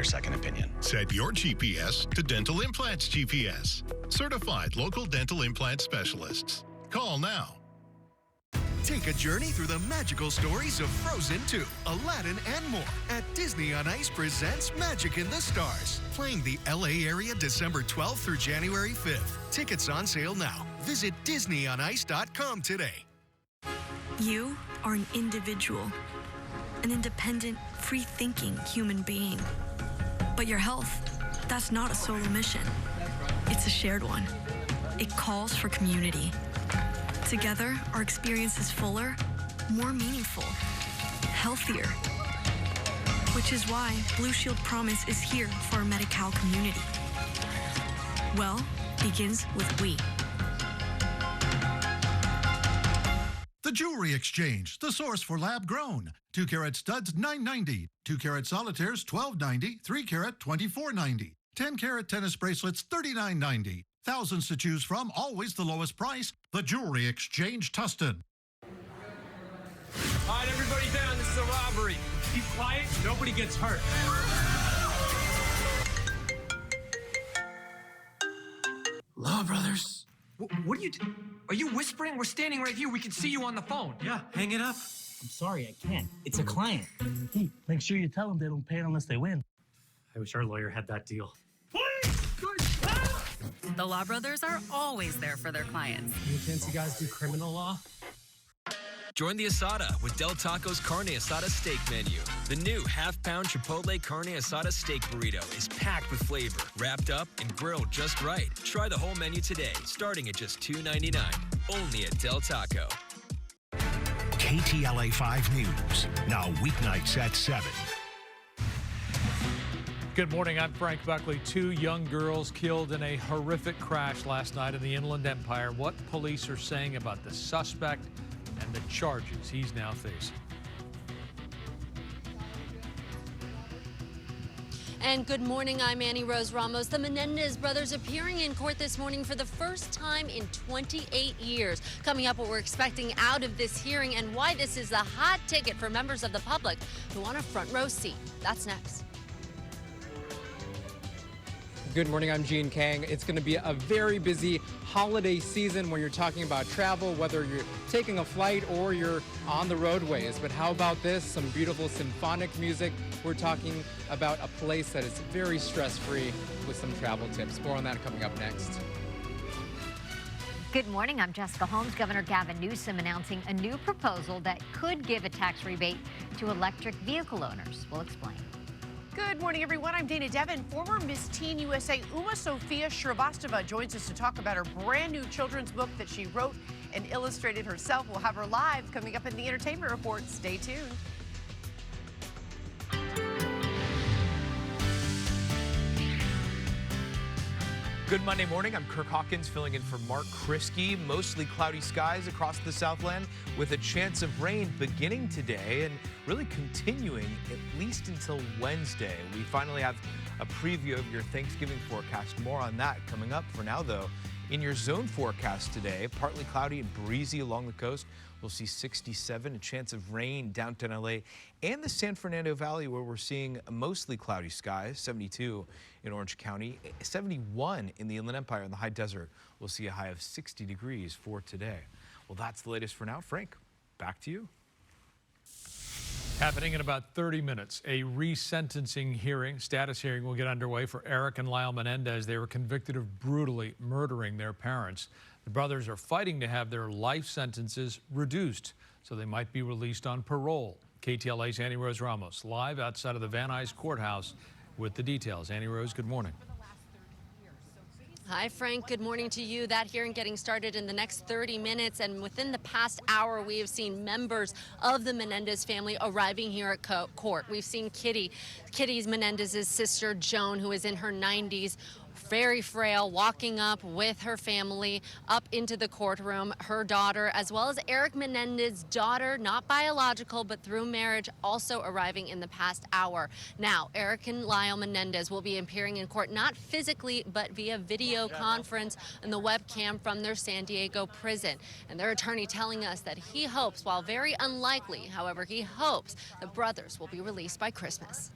Your second opinion. Set your GPS to Dental Implants GPS. Certified local dental implant specialists. Call now. Take a journey through the magical stories of Frozen 2, Aladdin, and more at Disney on Ice presents Magic in the Stars. Playing the LA area December 12th through January 5th. Tickets on sale now. Visit DisneyOnIce.com today. You are an individual, an independent, free-thinking human being. But your health, that's not a solo mission. It's a shared one. It calls for community. Together, our experience is fuller, more meaningful, healthier. Which is why Blue Shield Promise is here for our Medi-Cal community. Well, begins with we. The Jewelry Exchange, the source for lab-grown. 2-carat studs, $9.90. 2-carat solitaires, $12.90. 3-carat, $24.90. 10-carat tennis bracelets, $39.90. Thousands to choose from, always the lowest price. The Jewelry Exchange, Tustin. All right, everybody down. This is a robbery. Keep quiet. Nobody gets hurt. Law Brothers. What are you doing? Are you whispering? We're standing right here. We can see you on the phone. Yeah, hang it up. I'm sorry, I can't. It's a client. Hey, make sure you tell them they don't pay it unless they win. I wish our lawyer had that deal. The Law Brothers are always there for their clients. Any chance you guys do criminal law? Join the Asada with Del Taco's Carne Asada steak menu. The new half-pound Chipotle Carne Asada steak burrito is packed with flavor, wrapped up and grilled just right. Try the whole menu today, starting at just $2.99. Only at Del Taco. KTLA 5 News, now weeknights at 7. Good morning, I'm Frank Buckley. 2 young girls killed in a horrific crash last night in the Inland Empire. What police are saying about the suspect and the charges he's now facing. And good morning, I'm Annie Rose Ramos. The Menendez brothers appearing in court this morning for the first time in 28 years. Coming up, what we're expecting out of this hearing and why this is the hot ticket for members of the public who want a front row seat. That's next. Good morning, I'm Gene Kang. It's going to be a very busy holiday season when you're talking about travel, whether you're taking a flight or you're on the roadways. But how about this? Some beautiful symphonic music. We're talking about a place that is very stress-free with some travel tips. More on that coming up next. Good morning, I'm Jessica Holmes. Governor Gavin Newsom announcing a new proposal that could give a tax rebate to electric vehicle owners. We'll explain. Good morning, everyone. I'm Dana Devon. Former Miss Teen USA Uma Sofia Shrivastava joins us to talk about her brand new children's book that she wrote and illustrated herself. We'll have her live coming up in the Entertainment Report. Stay tuned. Good Monday morning. I'm Kirk Hawkins filling in for Mark Kriske. Mostly cloudy skies across the Southland with a chance of rain beginning today and really continuing at least until Wednesday. We finally have a preview of your Thanksgiving forecast. More on that coming up. For now, though, in your zone forecast today, partly cloudy and breezy along the coast. We'll see 67, a chance of rain downtown LA and the San Fernando Valley, where we're seeing mostly cloudy skies, 72 in Orange County, 71 in the Inland Empire and the high desert. We'll see a high of 60 degrees for today. Well, that's the latest for now. Frank, back to you. Happening in about 30 minutes, a resentencing hearing, status hearing will get underway for Eric and Lyle Menendez. They were convicted of brutally murdering their parents. The brothers are fighting to have their life sentences reduced so they might be released on parole. KTLA's Annie Rose Ramos live outside of the Van Nuys Courthouse with the details. Annie Rose, good morning. Hi, Frank. Good morning to you. That hearing getting started in the next 30 minutes. And within the past hour, we have seen members of the Menendez family arriving here at court. We've seen Kitty Menendez's sister, Joan, who is in her 90s, very frail, walking up with her family up into the courtroom. Her daughter, as well as Eric Menendez's daughter, not biological, but through marriage, also arriving in the past hour. Now, Eric and Lyle Menendez will be appearing in court, not physically, but via video conference and the webcam from their San Diego prison. And their attorney telling us that he hopes, while very unlikely, however, he hopes the brothers will be released by Christmas.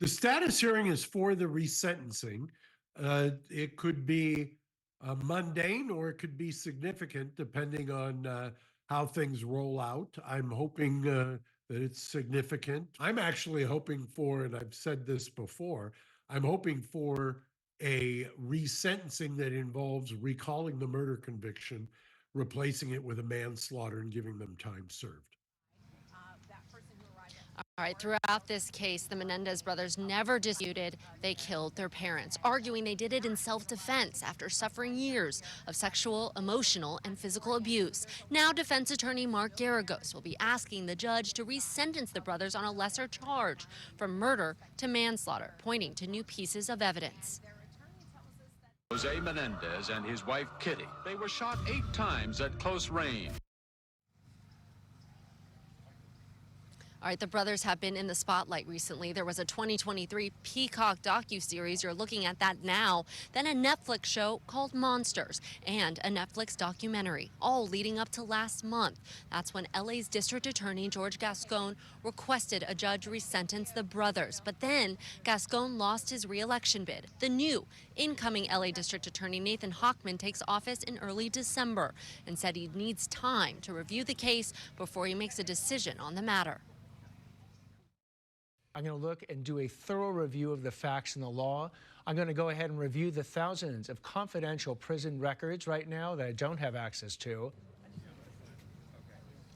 The status hearing is for the resentencing. It could be mundane or it could be significant depending on how things roll out. I'm hoping that it's significant. I'm actually hoping for, and I've said this before, I'm hoping for a resentencing that involves recalling the murder conviction, replacing it with a manslaughter, and giving them time served. All right, throughout this case, the Menendez brothers never disputed they killed their parents, arguing they did it in self-defense after suffering years of sexual, emotional, and physical abuse. Now, defense attorney Mark Garagos will be asking the judge to resentence the brothers on a lesser charge, from murder to manslaughter, pointing to new pieces of evidence. Jose Menendez and his wife Kitty, they were shot 8 times at close range. All right, the brothers have been in the spotlight recently. There was a 2023 Peacock docuseries. You're looking at that now. Then a Netflix show called Monsters and a Netflix documentary, all leading up to last month. That's when LA's District Attorney George Gascon requested a judge resentence the brothers. But then Gascon lost his re-election bid. The new incoming LA District Attorney Nathan Hochman takes office in early December and said he needs time to review the case before he makes a decision on the matter. I'm going to look and do a thorough review of the facts and the law. I'm going to go ahead and review the thousands of confidential prison records right now that I don't have access to.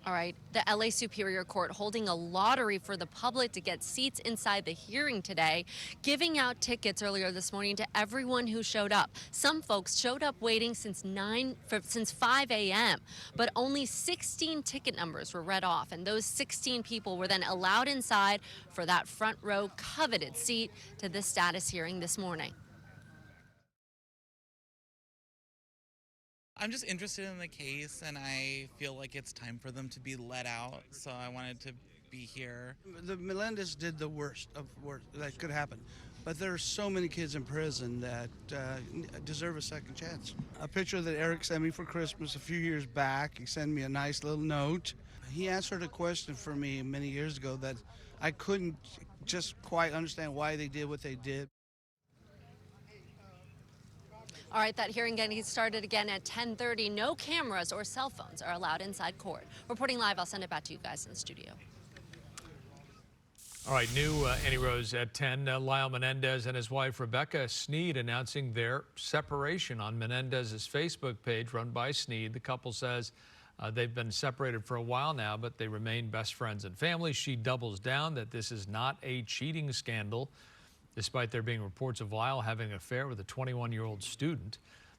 All right, the LA Superior Court holding a lottery for the public to get seats inside the hearing today, giving out tickets earlier this morning to everyone who showed up. Some folks showed up waiting since 5 a.m., but only 16 ticket numbers were read off, and those 16 people were then allowed inside for that front row coveted seat to the status hearing this morning. I'm just interested in the case, and I feel like it's time for them to be let out, so I wanted to be here. The Melendez did the worst of worst that could happen, but there are so many kids in prison that deserve a second chance. A picture that Eric sent me for Christmas a few years back, he sent me a nice little note. He answered a question for me many years ago that I couldn't just quite understand why they did what they did. All right, that hearing getting started again at 10:30. No cameras or cell phones are allowed inside court. Reporting live, I'll send it back to you guys in the studio. All right, new Annie Rose at 10. Lyle Menendez and his wife Rebecca Sneed announcing their separation on Menendez's Facebook page run by Sneed. The couple says they've been separated for a while now, but they remain best friends and family. She doubles down that this is not a cheating scandal, despite there being reports of Lyle having an affair with a 21-year-old student.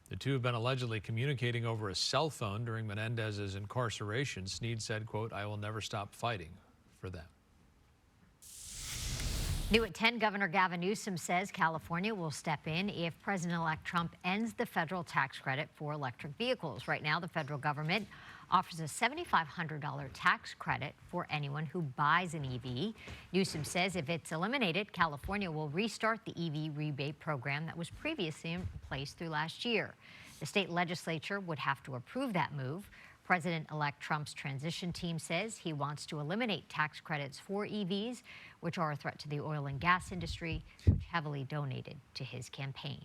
The two have been allegedly communicating over a cell phone during Menendez's incarceration. Sneed said, quote, "I will never stop fighting for them." New at 10, Governor Gavin Newsom says California will step in if President-elect Trump ends the federal tax credit for electric vehicles. Right now, the federal government offers a $7,500 tax credit for anyone who buys an EV. Newsom says if it's eliminated, California will restart the EV rebate program that was previously in place through last year. The state legislature would have to approve that move. President-elect Trump's transition team says he wants to eliminate tax credits for EVs, which are a threat to the oil and gas industry, which heavily donated to his campaign.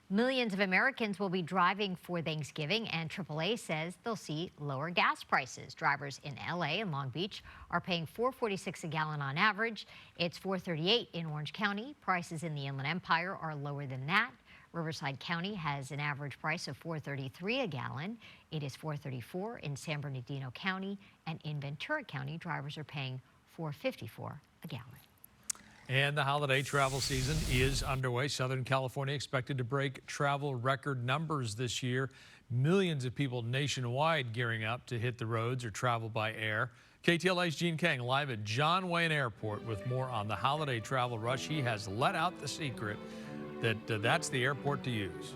Millions of Americans will be driving for Thanksgiving, and AAA says they'll see lower gas prices. Drivers in LA and Long Beach are paying $4.46 a gallon on average. It's $4.38 in Orange County. Prices in the Inland Empire are lower than that. Riverside County has an average price of $4.33 a gallon. It is $4.34 in San Bernardino County, and in Ventura County, drivers are paying $4.54 a gallon. And the holiday travel season is underway. Southern California expected to break travel record numbers this year. Millions of people nationwide gearing up to hit the roads or travel by air. KTLA's Gene Kang live at John Wayne Airport with more on the holiday travel rush. He has let out the secret that that's the airport to use.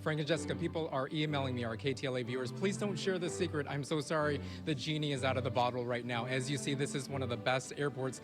Frank and Jessica, people are emailing me, our KTLA viewers. Please don't share the secret. I'm so sorry. The genie is out of the bottle right now. As you see, this is one of the best airports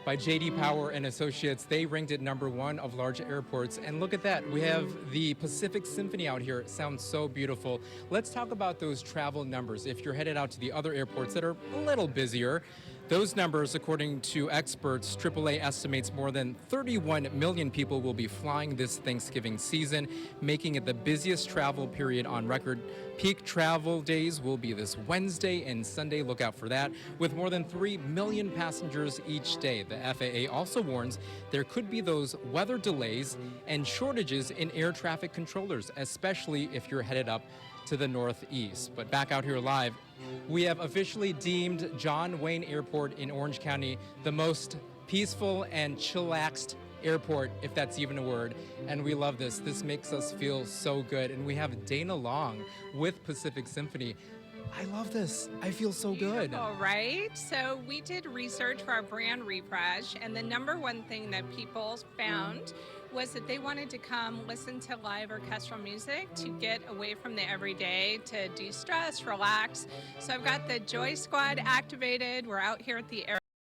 by J.D. Power and Associates. They ranked it #1 of large airports. And look at that. We have the Pacific Symphony out here. It sounds so beautiful. Let's talk about those travel numbers. If you're headed out to the other airports that are a little busier, Those numbers, according to experts, AAA estimates more than 31 million people will be flying this Thanksgiving season, making it the busiest travel period on record. Peak travel days will be this Wednesday and Sunday. Look out for that. With more than 3 million passengers each day, the FAA also warns there could be those weather delays and shortages in air traffic controllers, especially if you're headed up to the northeast. But back out here live, we have officially deemed John Wayne Airport in Orange County the most peaceful and chillaxed airport, if that's even a word. And we love this. This makes us feel so good. And we have Dana Long with Pacific Symphony. I love this. I feel so good. All right. So we did research for our brand refresh, and the number one thing that people found was that they wanted to come listen to live orchestral music to get away from the everyday, to de-stress, relax. So I've got the Joy Squad activated. We're out here at the air.